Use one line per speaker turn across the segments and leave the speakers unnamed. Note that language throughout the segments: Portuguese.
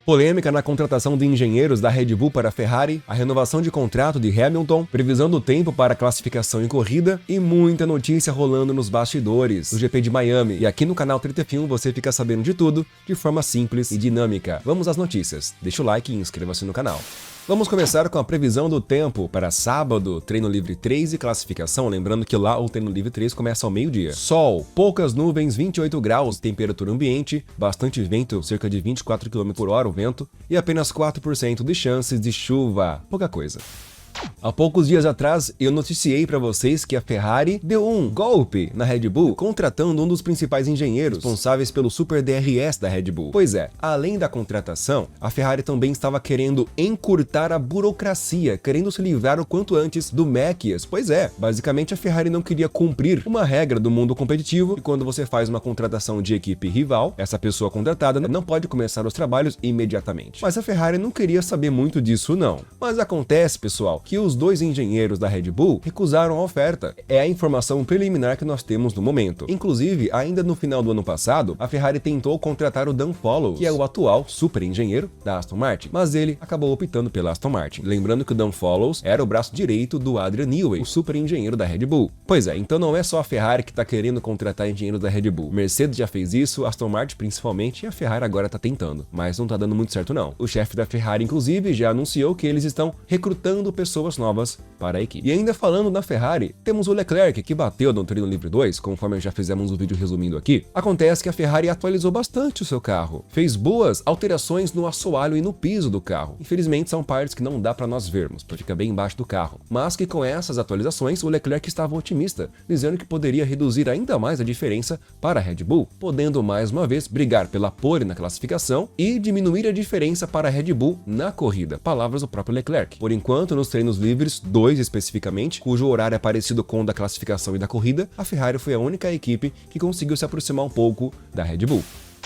Polêmica na contratação de engenheiros da Red Bull para a Ferrari, a renovação de contrato de Hamilton, previsão do tempo para classificação em corrida e muita notícia rolando nos bastidores do GP de Miami. E aqui no canal 30F1 você fica sabendo de tudo de forma simples e dinâmica. Vamos às notícias. Deixa o like e inscreva-se no canal. Vamos começar com a previsão do tempo para sábado, treino livre 3 e classificação, lembrando que lá o treino livre 3 começa ao meio-dia. Sol, poucas nuvens, 28 graus, temperatura ambiente, bastante vento, cerca de 24 km/h o vento, e apenas 4% de chances de chuva, pouca coisa. Há poucos dias atrás, eu noticiei para vocês que a Ferrari deu um golpe na Red Bull, contratando um dos principais engenheiros responsáveis pelo Super DRS da Red Bull. Pois é, além da contratação, a Ferrari também estava querendo encurtar a burocracia, querendo se livrar o quanto antes do MECIAS. Pois é, basicamente a Ferrari não queria cumprir uma regra do mundo competitivo, e quando você faz uma contratação de equipe rival, essa pessoa contratada não pode começar os trabalhos imediatamente. Mas a Ferrari não queria saber muito disso não. Mas acontece, pessoal, que os dois engenheiros da Red Bull recusaram a oferta. É a informação preliminar que nós temos no momento. Inclusive, ainda no final do ano passado, a Ferrari tentou contratar o Dan Follows, que é o atual super engenheiro da Aston Martin, mas ele acabou optando pela Aston Martin. Lembrando que o Dan Follows era o braço direito do Adrian Newey, o super engenheiro da Red Bull. Pois é, então não é só a Ferrari que está querendo contratar engenheiros da Red Bull. Mercedes já fez isso, Aston Martin principalmente, e a Ferrari agora está tentando, mas não está dando muito certo não. O chefe da Ferrari, inclusive, já anunciou que eles estão recrutando pessoas novas para a equipe. E ainda falando na Ferrari, temos o Leclerc, que bateu no treino livre 2, conforme já fizemos um vídeo resumindo aqui. Acontece que a Ferrari atualizou bastante o seu carro, fez boas alterações no assoalho e no piso do carro. Infelizmente são partes que não dá para nós vermos, porque fica bem embaixo do carro. Mas que com essas atualizações, o Leclerc estava otimista, dizendo que poderia reduzir ainda mais a diferença para a Red Bull, podendo mais uma vez brigar pela pole na classificação e diminuir a diferença para a Red Bull na corrida. Palavras do próprio Leclerc. Por enquanto, nos treinos livres 2 especificamente, cujo horário é parecido com o da classificação e da corrida, a Ferrari foi a única equipe que conseguiu se aproximar um pouco da Red Bull.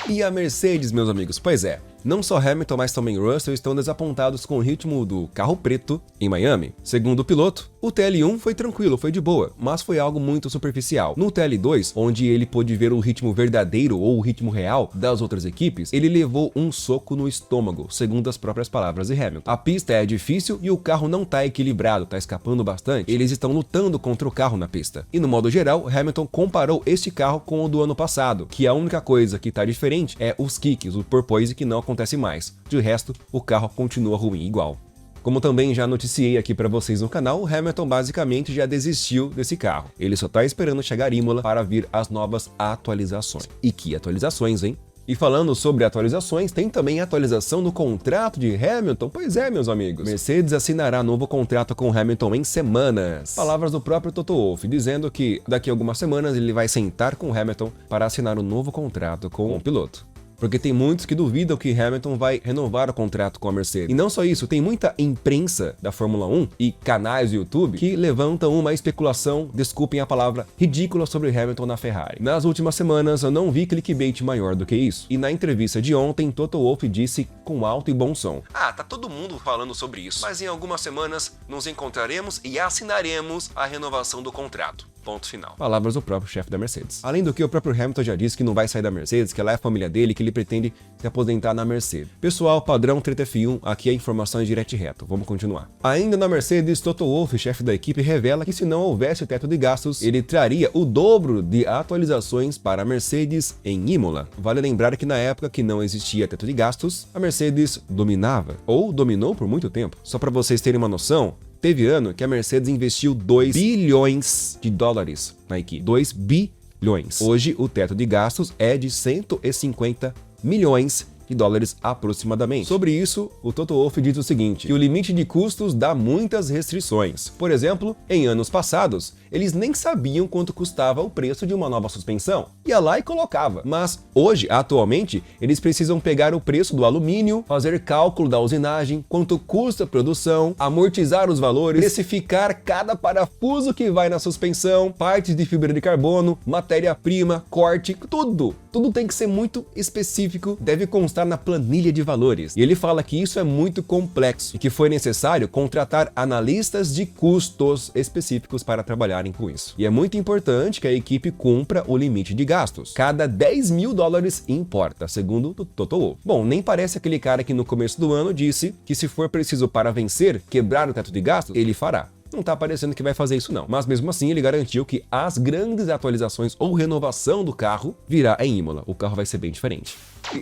E a Mercedes, meus amigos, pois é, não só Hamilton, mas também Russell estão desapontados com o ritmo do carro preto em Miami. Segundo o piloto, o TL1 foi tranquilo, foi de boa, mas foi algo muito superficial. No TL2, onde ele pôde ver o ritmo verdadeiro ou o ritmo real das outras equipes, ele levou um soco no estômago, segundo as próprias palavras de Hamilton. A pista é difícil e o carro não tá equilibrado, tá escapando bastante. Eles estão lutando contra o carro na pista. E no modo geral, Hamilton comparou este carro com o do ano passado, que a única coisa que tá diferente é os kicks, o porpoise, que não acontece mais. De resto, o carro continua ruim igual. Como também já noticiei aqui para vocês no canal, o Hamilton basicamente já desistiu desse carro. Ele só tá esperando chegar Imola para vir as novas atualizações. E que atualizações, hein? E falando sobre atualizações, tem também a atualização do contrato de Hamilton. Pois é, meus amigos, Mercedes assinará novo contrato com Hamilton em semanas. Palavras do próprio Toto Wolff, dizendo que daqui a algumas semanas ele vai sentar com Hamilton para assinar um novo contrato com o piloto. Porque tem muitos que duvidam que Hamilton vai renovar o contrato com a Mercedes. E não só isso, tem muita imprensa da Fórmula 1 e canais do YouTube que levantam uma especulação, desculpem a palavra, ridícula sobre Hamilton na Ferrari. Nas últimas semanas eu não vi clickbait maior do que isso. E na entrevista de ontem, Toto Wolff disse com alto e bom som: tá todo mundo falando sobre isso, mas em algumas semanas nos encontraremos e assinaremos a renovação do contrato. Ponto final. Palavras do próprio chefe da Mercedes. Além do que, o próprio Hamilton já disse que não vai sair da Mercedes, que ela é a família dele, que ele pretende se aposentar na Mercedes. Pessoal, padrão 30F1, aqui a informação é direto e reto. Vamos continuar. Ainda na Mercedes, Toto Wolff, chefe da equipe, revela que se não houvesse teto de gastos, ele traria o dobro de atualizações para a Mercedes em Imola. Vale lembrar que na época que não existia teto de gastos, a Mercedes dominava, ou dominou por muito tempo. Só para vocês terem uma noção, teve ano que a Mercedes investiu 2 bilhões de dólares na equipe. 2 bilhões. Hoje, o teto de gastos é de 150 milhões de dólares aproximadamente. Sobre isso, o Toto Wolff diz o seguinte, que o limite de custos dá muitas restrições. Por exemplo, em anos passados, eles nem sabiam quanto custava o preço de uma nova suspensão. Ia lá e colocava. Mas hoje, atualmente, eles precisam pegar o preço do alumínio, fazer cálculo da usinagem, quanto custa a produção, amortizar os valores, precificar cada parafuso que vai na suspensão, partes de fibra de carbono, matéria-prima, corte, tudo. Tudo tem que ser muito específico, deve constar na planilha de valores. E ele fala que isso é muito complexo e que foi necessário contratar analistas de custos específicos para trabalhar lucrarem com isso. E é muito importante que a equipe cumpra o limite de gastos. Cada 10 mil dólares importa, segundo o Toto Wolff. Bom, nem parece aquele cara que no começo do ano disse que se for preciso para vencer, quebrar o teto de gastos, ele fará. Não tá parecendo que vai fazer isso não, mas mesmo assim ele garantiu que as grandes atualizações ou renovação do carro virá em Imola. O carro vai ser bem diferente.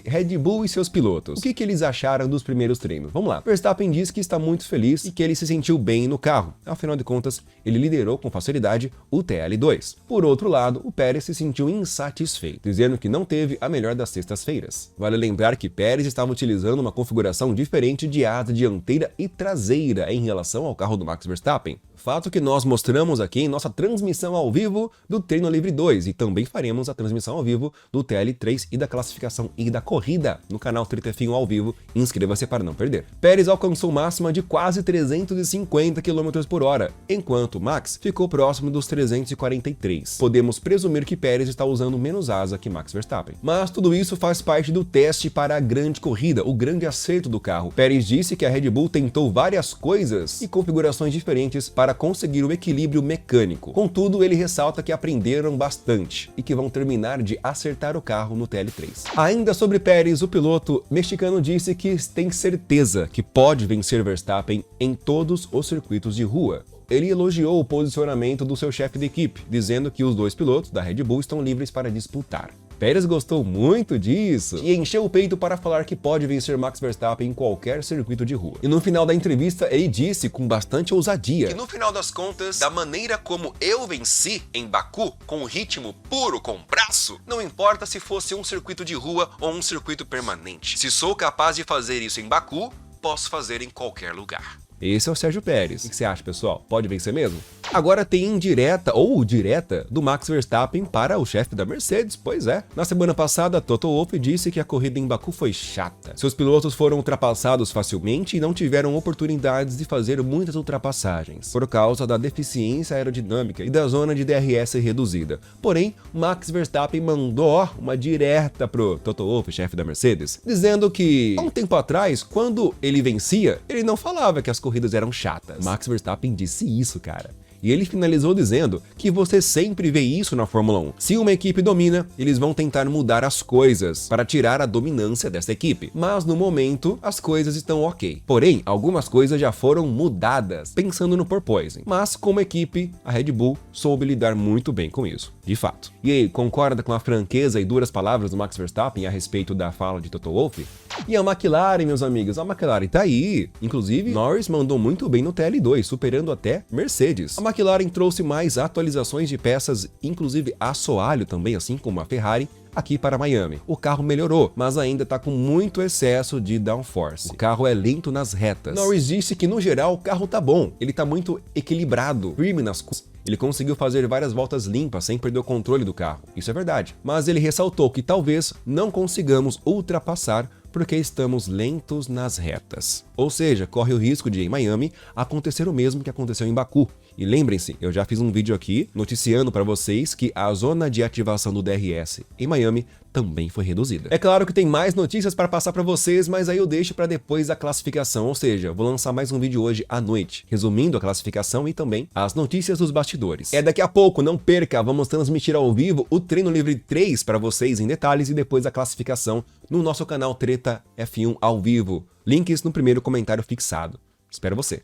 Red Bull e seus pilotos. O que eles acharam dos primeiros treinos? Vamos lá. Verstappen diz que está muito feliz e que ele se sentiu bem no carro. Afinal de contas, ele liderou com facilidade o TL2. Por outro lado, o Pérez se sentiu insatisfeito, dizendo que não teve a melhor das sextas-feiras. Vale lembrar que Pérez estava utilizando uma configuração diferente de asa dianteira e traseira em relação ao carro do Max Verstappen. Fato que nós mostramos aqui em nossa transmissão ao vivo do Treino Livre 2 e também faremos a transmissão ao vivo do TL3 e da classificação e da corrida no canal Treta F1 ao vivo. Inscreva-se para não perder. Pérez alcançou máxima de quase 350 km por hora, enquanto Max ficou próximo dos 343. Podemos presumir que Pérez está usando menos asa que Max Verstappen. Mas tudo isso faz parte do teste para a grande corrida, o grande acerto do carro. Pérez disse que a Red Bull tentou várias coisas e configurações diferentes para conseguir o equilíbrio mecânico. Contudo, ele ressalta que aprenderam bastante e que vão terminar de acertar o carro no TL3. Ainda sobre Pérez, o piloto mexicano disse que tem certeza que pode vencer Verstappen em todos os circuitos de rua. Ele elogiou o posicionamento do seu chefe de equipe, dizendo que os dois pilotos da Red Bull estão livres para disputar. Pérez gostou muito disso e encheu o peito para falar que pode vencer Max Verstappen em qualquer circuito de rua. E no final da entrevista, ele disse com bastante ousadia que no final das contas, da maneira como eu venci em Baku, com ritmo puro, com braço, não importa se fosse um circuito de rua ou um circuito permanente. Se sou capaz de fazer isso em Baku, posso fazer em qualquer lugar. Esse é o Sérgio Pérez. O que você acha, pessoal? Pode vencer mesmo? Agora tem indireta ou direta do Max Verstappen para o chefe da Mercedes, pois é. Na semana passada, Toto Wolff disse que a corrida em Baku foi chata. Seus pilotos foram ultrapassados facilmente e não tiveram oportunidades de fazer muitas ultrapassagens, por causa da deficiência aerodinâmica e da zona de DRS reduzida. Porém, Max Verstappen mandou uma direta pro Toto Wolff, chefe da Mercedes, dizendo que, há um tempo atrás, quando ele vencia, ele não falava que as corridas eram chatas. Max Verstappen disse isso, cara. E ele finalizou dizendo que você sempre vê isso na Fórmula 1. Se uma equipe domina, eles vão tentar mudar as coisas para tirar a dominância dessa equipe. Mas no momento, as coisas estão ok. Porém, algumas coisas já foram mudadas, pensando no porpoising. Mas como equipe, a Red Bull soube lidar muito bem com isso, de fato. E aí, concorda com a franqueza e duras palavras do Max Verstappen a respeito da fala de Toto Wolff? E a McLaren, meus amigos, a McLaren tá aí. Inclusive, Norris mandou muito bem no TL2, superando até Mercedes. A McLaren trouxe mais atualizações de peças, inclusive assoalho também, assim como a Ferrari, aqui para Miami. O carro melhorou, mas ainda está com muito excesso de downforce. O carro é lento nas retas. Norris disse que no geral o carro tá bom, ele tá muito equilibrado, firme nas curvas. Ele conseguiu fazer várias voltas limpas sem perder o controle do carro, isso é verdade. Mas ele ressaltou que talvez não consigamos ultrapassar porque estamos lentos nas retas. Ou seja, corre o risco de, em Miami, acontecer o mesmo que aconteceu em Baku. E lembrem-se, eu já fiz um vídeo aqui noticiando para vocês que a zona de ativação do DRS em Miami também foi reduzida. É claro que tem mais notícias para passar para vocês, mas aí eu deixo para depois da classificação, ou seja, vou lançar mais um vídeo hoje à noite, resumindo a classificação e também as notícias dos bastidores. É daqui a pouco, não perca, vamos transmitir ao vivo o Treino Livre 3 para vocês em detalhes e depois a classificação no nosso canal Treta F1 ao vivo. Links no primeiro comentário fixado. Espero você.